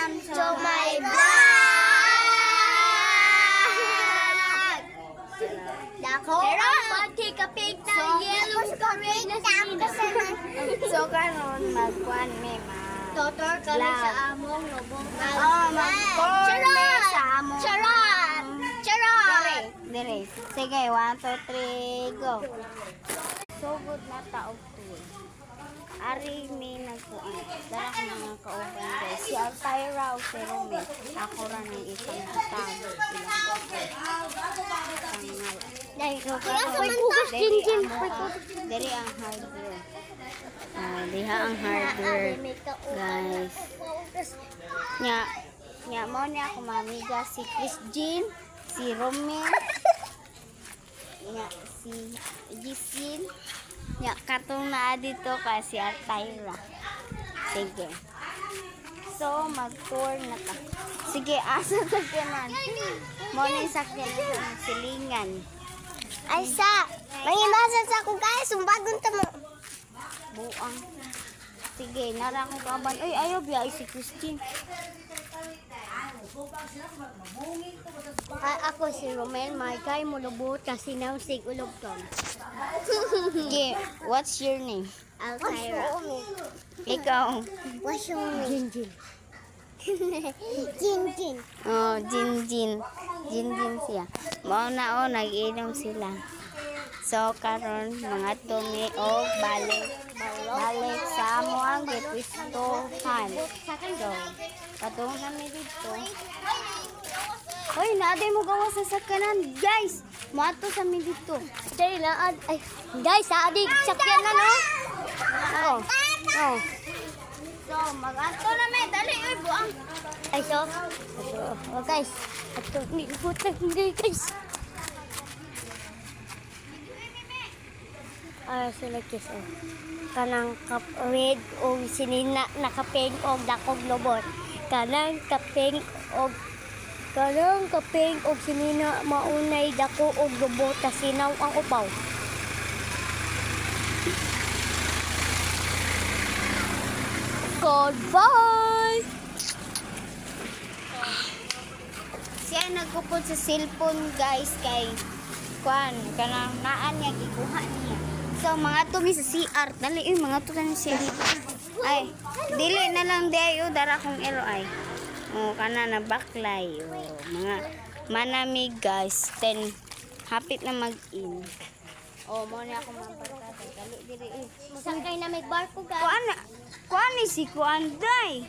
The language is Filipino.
Welcome to my vlog! Dako magkikapig na yellow scoring na So karon magkuan may Totor kami sa among lubong. magkorne sa among Charot! Charot! Dire. Sige, 1, 2, 3, go. So good na taog tool. Ari mi nagkuan. Dara ko mga kauban guys. Si Altaira o si Rome. Ako ra ni isang tag. Dai ko pa. Dire ang hardware. Diha ang hardware. Guys. Nya mo ni ako mamiga si Chris Jean, si Rome. Nya si Jisin. Nya katong naa dito ka si Altaira. Sige. So mag-tour na ta. Sige, asa ta kanan. Mo ni sakyan sa silingan. Ay sa! Mangimasan sa ako guys! Sumbagon ta mo! Buang. Sige, nara ko kaban. Ay, ayaw biya si Christine. Ako si Romel, Markay, mulubot, kasi nausig ulubton. Okay, what's your name? Altaira. Ikaw. What's your name? Jinjin. Jinjin. Oh, Jinjin. Jinjin siya. Mao na nag-inom sila. So karon mga tumi og balik sa amo ang gipwistohan. So katong kami dito. Hoy, naaday mo gawas sa sakanan, guys. Mato sa mi dito. Dali na, ay, guys, adik, sakyan na, no? Oh. Oh. So mag-ato na may dali oy buang. Ay, so, oh, guys, ato, niliputang hindi, guys. Sila kiss, oh. Kanang red o sinina nakapeng og dakog lobot. Kanang kapeng og sinina maunay dako og lobot ta sinaw ang upaw. Goodbye. Siya nagkupod sa cellphone, guys, kay kuan kanang naan niya gikuha niya. So mga tumi sa CR, dali mga to kanang CR. Ay, dili na lang di ayo dara kong ero ay. Oh, kana na baklay. Oh, mga manamig guys, 10 hapit na mag-in. Oh, mo na ako mambarkada. Dali diri. Musakay na may barko, guys. Kuan ni si kuan day.